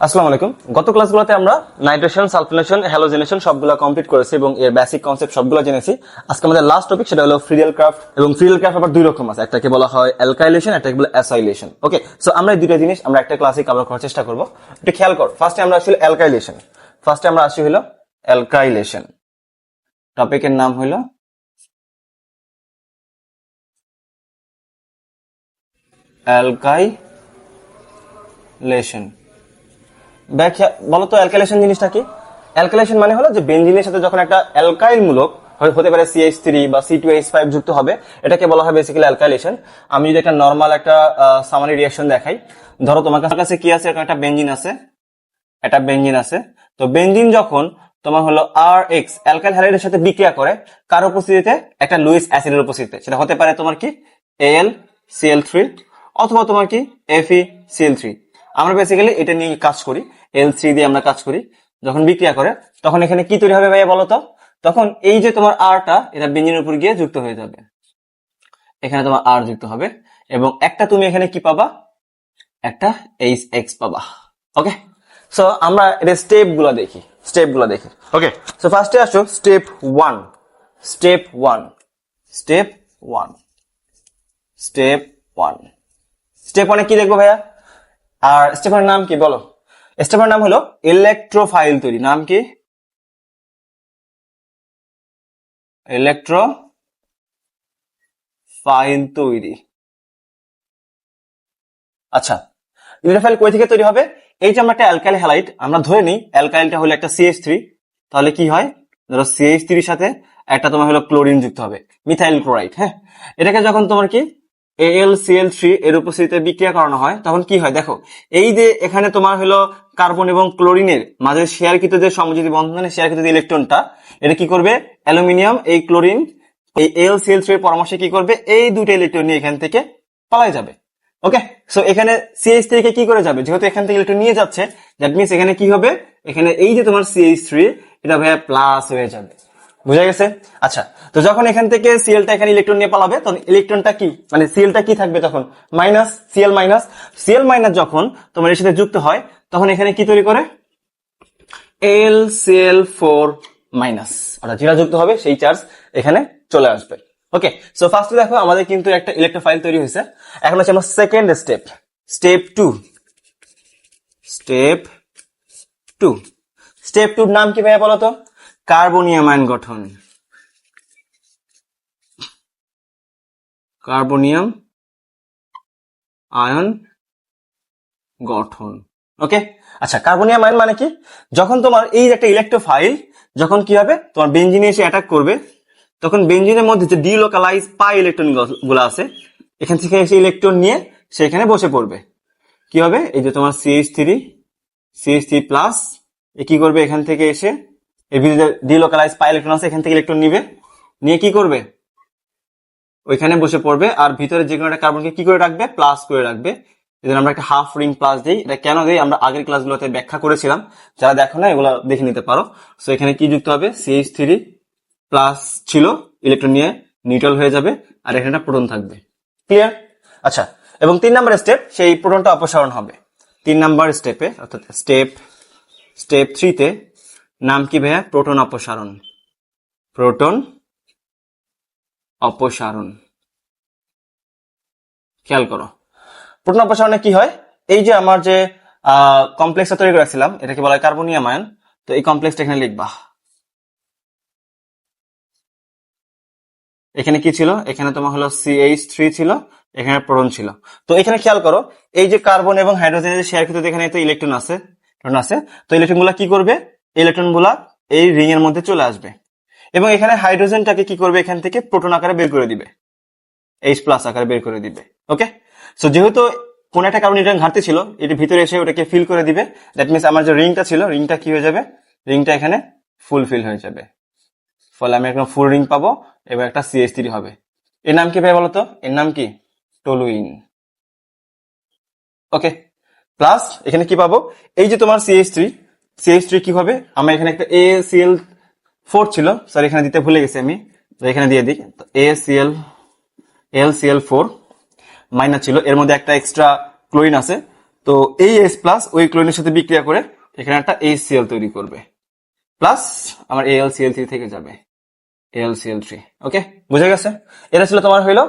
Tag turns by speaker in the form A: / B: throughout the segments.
A: আসসালামু আলাইকুম। গত ক্লাসগুলোতে আমরা নাইট্রেশন, সালফিনেশন, হ্যালোজেনেশন সবগুলো কমপ্লিট করেছি এবং এর বেসিক কনসেপ্ট সবগুলো জেনেছি। আজকে আমাদের লাস্ট টপিক সেটা হলো ফ্রিডেল ক্রাফট। এবং ফ্রিডেল ক্রাফট আবার দুই রকম আছে, একটাকে বলা হয় অ্যালকাইলেশন, একটাকে বলা অ্যাসাইলেশন। ওকে, সো আমরা এই দুইটা জিনিস আমরা একটা ক্লাসে কভার করার চেষ্টা করব। একটু খেয়াল কর, ফার্স্টে আমরা আসলে অ্যালকাইলেশন। ফার্স্টে আমরা আসি হলো অ্যালকাইলেশন। টপিকের নাম হলো অ্যালকাইলেশন। ব্যাখ্যা বলো তো অ্যালকাইলেশন জিনিসটা কি? অ্যালকাইলেশন মানে হলো যে বেনজিনের সাথে যখন একটা অ্যালকাইল মূলক হতে পারে CH3 বা C2H5 যুক্ত হবে, এটাকে বলা হয় বেসিক্যালি অ্যালকাইলেশন। আমি যদি একটা নরমাল একটা সামারি রিঅ্যাকশন দেখাই, ধরো তোমার কাছে কি আছে, একটা বেনজিন আছে, একটা বেনজিন আছে। তো বেনজিন যখন তোমার হলো RH অ্যালকাইল হ্যালাইডের সাথে বিক্রিয়া করে কার উপস্থিতিতে? একটা লুইস অ্যাসিডের উপস্থিতিতে। সেটা হতে পারে তোমার কি AlCl3 অথবা তোমার কি FeCl3। আমরা বেসিক্যালি এটা নিয়ে কাজ করি, L3 দিয়ে আমরা কাজ করি। যখন বিক্রিয়া করে তখন এখানে কি তৈরি হবে ভাইয়া বলো তো? তখন এই যে তোমার আরটা, এটা বেনজিনের উপর গিয়ে যুক্ত হয়ে যাবে, এখানে তোমার আর যুক্ত হবে এবং একটা তুমি এখানে কি পাবা? একটা HX পাবা। ওকে, সো আমরা এটা স্টেপ গুলা দেখি, ওকে, সো ফার্স্টে আসো step one. Step one step one step one step ওয়ানে কি দেখবো ভাইয়া? আর স্টেপের নাম কি বলো? স্টেপের নাম হলো ইলেকট্রোফাইল তৈরি। নাম কি? ইলেকট্রোফাইল তৈরি। আচ্ছা, ইলেকট্রোফাইল কই থেকে তৈরি হবে? এই যে আমরা একটা অ্যালকাইল হ্যালাইড, আমরা ধরে নিই অ্যালকাইলটা হলো একটা CH3, তাহলে কি হয়? ধরো CH3 এর সাথে একটা তোমার হলো ক্লোরিন যুক্ত হবে, মিথাইল ক্লোরাইড। হ্যাঁ, এটাকে যখন তোমার কি AlCl3 এর উপস্থিতিতে বিক্রিয়া করানো হয়, তখন কি হয় দেখো, এই যে এখানে তোমার হলো কার্বন এবং ক্লোরিনের মাঝে শেয়ারকৃত যে সমযোজী বন্ধনে শেয়ারকৃত যে ইলেকট্রনটা, এটা কি করবে? অ্যালুমিনিয়াম এই ক্লোরিন এই AlCl3 এর পরামর্শে কি করবে? এই দুটো ইলেকট্রন নিয়ে এখান থেকে পালাই যাবে। ওকে, সো এখানে CH3 কে কি করে যাবে? যেহেতু এখান থেকে ইলেকট্রন নিয়ে যাচ্ছে, দ্যাট মিন্স এখানে কি হবে? এখানে এই যে তোমার CH3, এটা ভাইয়া প্লাস হয়ে যাবে। বুঝা গেছে? আচ্ছা, তো যখন এখান থেকে Cl টা এখানে ইলেকট্রন নিয়ে পালাবে, তখন ইলেকট্রনটা কি মানে Cl টা কি থাকবে তখন? মাইনাস। Cl মাইনাস যখন তোমার এর সাথে যুক্ত হয়, তখন এখানে কি তৈরি করে? LCl4 মাইনাস, অর্থাৎ যেটা যুক্ত হবে সেই চার্জ এখানে চলে আসবে। ওকে, সো ফার্স্টে দেখো আমাদের কিন্তু একটা ইলেকট্রোফাইল তৈরি হয়েছে। এখন হচ্ছে আমরা second step, step two. Step two step টুর নাম কি ভাইয়া বলো তো? কার্বনিয়াম আয়ন গঠন। কার্বনিয়াম আয়ন গঠন। ওকে, আচ্ছা, কার্বনিয়াম আয়ন মানে কি? যখন তোমার এই একটা ইলেকট্রোফাইল যখন কি হবে, তোমার বেনজিনে এসে অ্যাটাক করবে, তখন বেনজিনের মধ্যে যে ডিলোকালাইজ পাই ইলেকট্রন গুলো আছে, এখান থেকে এসে ইলেকট্রন নিয়ে সেখানে বসে পড়বে। কি হবে? এই যে তোমার CH3 প্লাস এ কি করবে? এখান থেকে এসে এর ভিতরে ডিলোকালাইজ পাই ইলেকট্রন আছে, এখান থেকে ইলেকট্রন নিবে, নিয়ে কি করবে? ওইখানে বসে পড়বে আর ভিতরে যে কোনো একটা কার্বনকে কি করে রাখবে? প্লাস করে রাখবে। এজন্য আমরা একটা হাফ রিং প্লাস দিই। এটা কেন দিই আমরা আগের ক্লাসগুলোতে ব্যাখ্যা করেছিলাম, যারা দেখো না এগুলো দেখে নিতে পারো। সো এখানে কি যুক্ত হবে? CH3 প্লাস ছিল, ইলেকট্রন নিয়ে নিউট্রাল হয়ে যাবে আর এখানে একটা প্রোটন থাকবে। ক্লিয়ার? আচ্ছা, এবং 3 নাম্বার স্টেপ, সেই প্রোটনটা অপসারণ হবে 3 নাম্বার স্টেপে, অর্থাৎ স্টেপ 3 তে। নাম কি ভাইয়া? প্রোটন অপসারণ। প্রোটন অপসারণ। খেয়াল করো, প্রোটন অপসারণে কি হয়? এই যে আমার যে কমপ্লেক্সটা তৈরি করেছিলাম, এটাকে বলা হয় কার্বনিয়াম আয়ন। তো এই কমপ্লেক্সটা এখানে লিখবা। এখানে কি ছিল? এখানে তোমার হলো CH3 ছিল, এখানে প্রোটন ছিল। তো এখানে খেয়াল করো, এই যে কার্বন এবং হাইড্রোজেনের শেয়ারকৃত এখানে তো ইলেকট্রন আছে, তো ইলেকট্রন গুলা কি করবে? ইলেকট্রন গুলা এই রিং এর মধ্যে চলে আসবে এবং এখানে হাইড্রোজেনটাকে কি করবে? এখান থেকে প্রোটন আকারে বের করে দিবে, H+ আকারে বের করে দিবে। ওকে, সো যেহেতু কোন একটা কার্বন ইলেকট্রন ঘাটতি ছিল, এটি ভিতরে এসে ওটাকে ফিল করে দিবে। দ্যাট মিন্স আমার যে রিংটা ছিল, রিংটা কি হয়ে যাবে? রিংটা এখানে ফুলফিল হয়ে যাবে। ফলে আমি একটা ফুল রিং পাবো এবং একটা CH3 হবে। এর নাম কি ভাই বলতো? এর নাম কি? টলুইন। ওকে, প্লাস এখানে কি পাবো? এই যে তোমার CH3 কি হবে? আমরা এখানে একটা ACl4 ছিল, সরি এখানে দিতে ভুলে গেছি আমি, তো এখানে দিয়ে দিই। LCl4 মাইনাস ছিল, এর মধ্যে একটা এক্সট্রা ক্লোরিন আছে, তো এই H প্লাস ওই ক্লোরিনের সাথে বিক্রিয়া করে এখানে একটা HCl তৈরি করবে, প্লাস আমার AlCl3 থেকে যাবে AlCl3। ওকে, বুঝে গেছে? এটা ছিল তোমার হইলো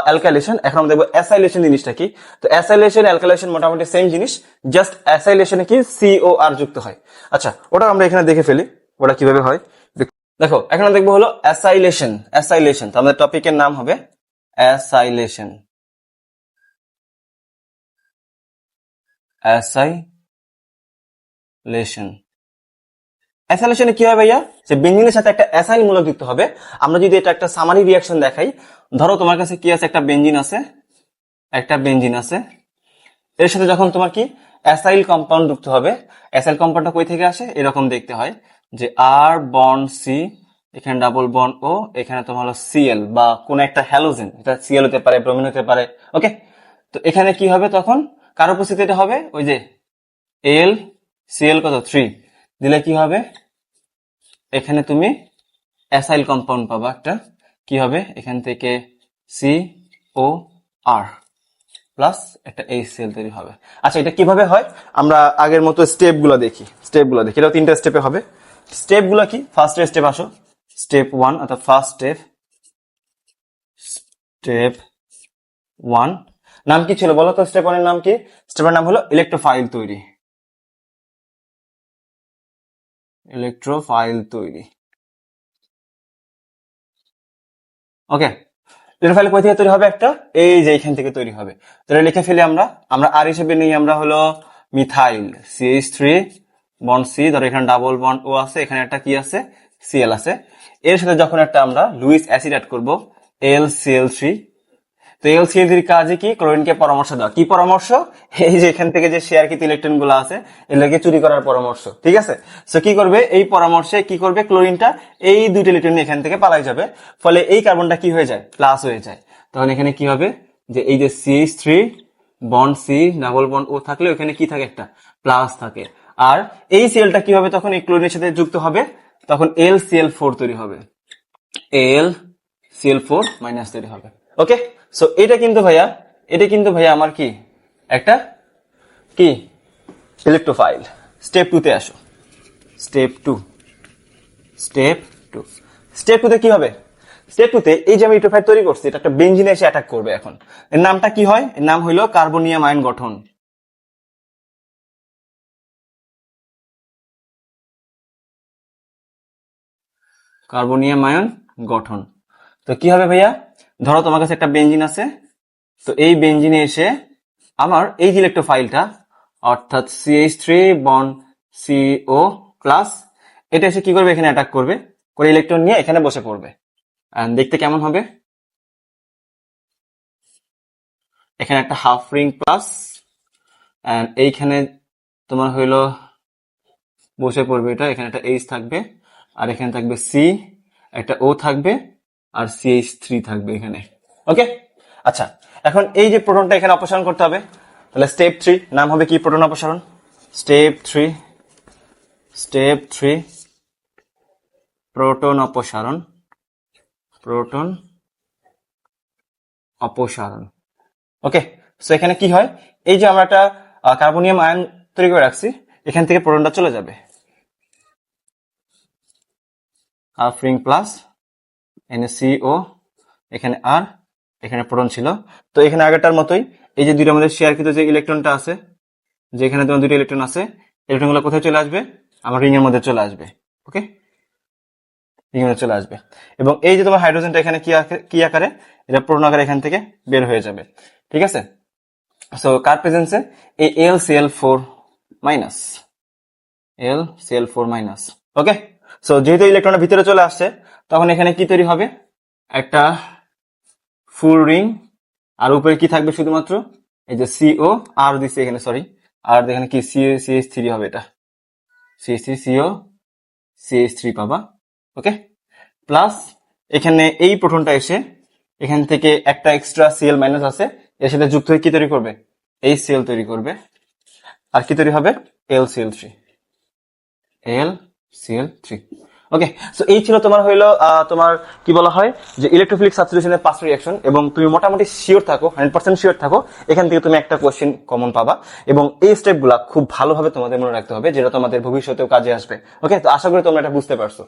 A: অ্যালকাইলেশন। এখন আমরা দেখবো অ্যাসাইলেশন জিনিসটা কি। তো অ্যাসাইলেশন অ্যালকাইলেশন মোটামুটি সেম জিনিস, জাস্ট অ্যাসাইলেশনে কি COR যুক্ত হয়। আচ্ছা, ওটা আমরা এখানে দেখে ফেলি ওটা কিভাবে হয়। দেখো এখন আমরা দেখবো হলো অ্যাসাইলেশন। অ্যাসাইলেশন তো আমাদের টপিকের নাম হবে অ্যাসাইলেশন। অ্যাসাইলেশন অ্যাসাইলেশনে কি হয় ভাইয়া, যে বেঞ্জিনের সাথে একটা অ্যাসাইল মূলক যুক্ত হবে। আমরা যদি এটা একটা সামারি রিঅ্যাকশন দেখাই, ধরো তোমার কাছে কি আছে, একটা বেঞ্জিন আছে, এর সাথে যখন তোমার কি অ্যাসাইল কম্পাউন্ড যুক্ত হবে, অ্যাসাইল কম্পাউন্ডটা কই থেকে আসে, এরকম দেখতে হয় যে আর বন্ড সি, এখানে ডাবল বন্ড ও, এখানে তোমার হলো সিএল বা কোন একটা হ্যালোজেন, এটা সিএল হতে পারে, ব্রোমিন হতে পারে। ওকে, তো এখানে কি হবে তখন, কার উপস্থিতিতে হবে, ওই যে এল সিএল কত 3 দিলে কি হবে, এখানে তুমি অ্যাসাইল কম্পাউন্ড পাবা একটা, কি হবে এখান থেকে COR প্লাস একটা HCl তৈরি হবে। আচ্ছা, এটা কিভাবে হয় আমরা আগের মতো স্টেপগুলো দেখি। এটা 3টা স্টেপে হবে। স্টেপগুলো কি, ফার্স্ট স্টেপ আসো, স্টেপ 1 অর্থাৎ ফার্স্ট স্টেপ 1 নাম কি ছিল বলো তো? স্টেপ 1 এর নাম কি? স্টেপের নাম হলো ইলেকট্রোফাইল তৈরি। ওকে, ইলেকট্রোফাইল কই থেকে তৈরি হবে, একটা এই যে এখান থেকে তৈরি হবে। তাহলে লিখে ফেলি আমরা আর হিসেবে নিই আমরা হলো মিথাইল CH3 বন্ড সি, ধরো এখানে ডাবল বন্ড ও আছে, এখানে একটা কি আছে, Cl আছে। এর সাথে যখন একটা আমরা লুইস অ্যাসিড অ্যাড করব LCl3, তো LCl3 কাজে কি, ক্লোরিনকে পরামর্শ দেওয়া। কি পরামর্শ? এই যে এখান থেকে যে শেয়ারকৃত ইলেকট্রন গুলো আছে এগুলোকে চুরি করার পরামর্শ। ঠিক আছে, সো কি করবে, এই পরামর্শে কি করবে, ক্লোরিনটা এই দুইটা ইলেকট্রন এখান থেকে পালাই যাবে, ফলে এই কার্বনটা কি হয়ে যায়, প্লাস হয়ে যায়। তখন এখানে কি হবে, যে এই যে CH3 bond C double bond ও থাকলে ওখানে কি থাকে, একটা প্লাস থাকে। আর এই সিএলটা কি হবে তখন, এই ক্লোরিনের সাথে যুক্ত হবে, তখন LCl4 তৈরি হবে, LCl4 মাইনাস তৈরি হবে। ওকে, সো এটা কিন্তু ভাইয়া আমার কি একটা কি ইলেকট্রোফাইল। স্টেপ 2 তে আসো, স্টেপ 2 তে কি হবে, স্টেপ 2 তে এই যে আমি ইলেকট্রোফাইল তৈরি করছি, এটা একটা বেঞ্জিনে এসে অ্যাটাক করবে। এখন এর নামটা কি হয়, এর নাম হইলো কার্বনিয়াম আয়ন গঠন। কার্বনিয়াম আয়ন গঠন। তো কি হবে ভাইয়া, ধরো তোমার কাছে একটা বেঞ্জিন আছে, তো এই বেঞ্জিনে এসে আমার এই যে ইলেকট্রোফাইলটা অর্থাৎ CH3 বন্ড CO প্লাস, এটা এসে কি করবে, এখানে অ্যাটাক করবে, করে ইলেকট্রন নিয়ে এখানে বসে পড়বে। এন্ড দেখতে কেমন হবে, এখানে একটা হাফ রিং প্লাস, এন্ড এইখানে তোমার হইলো বসে পড়বে এটা, এখানে একটা H থাকবে, আর এখানে থাকবে C, একটা O থাকবে, আর CH3 থাকবে এখানে। ওকে, আচ্ছা, এখন এই যে প্রোটনটা এখানে অপসারণ করতে হবে, তাহলে স্টেপ 3 নাম হবে কি, প্রোটন অপসারণ। স্টেপ 3 প্রোটন অপসারণ। ওকে, সো এখানে কি হয়, এই যে আমরা একটা কার্বনিয়াম আয়ন তৈরি করে রাখছি, এখান থেকে প্রোটনটা চলে যাবে, হাফ রিং প্লাস NaCO, এখানে আর এখানে প্রোটন ছিল। তো এখানে আগেরটার মতোই এই যে দুইটা আমাদের শেয়ারকৃত যে ইলেকট্রনটা আছে, যেখানে তোমার দুটো ইলেকট্রন আছে, ইলেকট্রনগুলো কোথায় চলে আসবে, আমার রিং এর মধ্যে চলে আসবে। ওকে, রিং এর মধ্যে চলে আসবে, এবং এই যে তোমার হাইড্রোজেনটা এখানে কি আকারে, এটা প্রোটন আকারে এখান থেকে বের হয়ে যাবে। ঠিক আছে, সো কার প্রেজেন্সে, এই LCl4 মাইনাস। ওকে, সো যেহেতু ইলেকট্রনটা ভিতরে চলে আসছে, তখন এখানে কি তৈরি হবে, একটা ফুল রিং, আর উপরে কি থাকবে, শুধুমাত্র এই যে CO আর দিচ্ছে এখানে, সরি, আর এখানে কি CH3 হবে, এটা CH3 পাবা। ওকে, প্লাস এখানে এই প্রোটনটা এসে এখান থেকে একটা এক্সট্রা Cl মাইনাস আছে, এর সাথে যুক্ত হয়ে কি তৈরি করবে, HCl তৈরি করবে, আর কি তৈরি হবে, LCl3। ওকে, সো এই ছিল তোমার হইলো তোমার কি বলা হয় যে ইলেকট্রোফিলিক সাবস্টিটিউশনের 5টা রিঅ্যাকশন, এবং তুমি মোটামুটি শিওর থাকো, 100% শিওর থাকো এখান থেকে তুমি একটা কোশ্চেন কমন পাবা, এবং এই স্টেপগুলা খুব ভালোভাবে তোমাদের মনে রাখতে হবে, যেটা তোমাদের ভবিষ্যতেও কাজে আসবে। ওকে, তো আশা করি তোমরা এটা বুঝতে পারছো।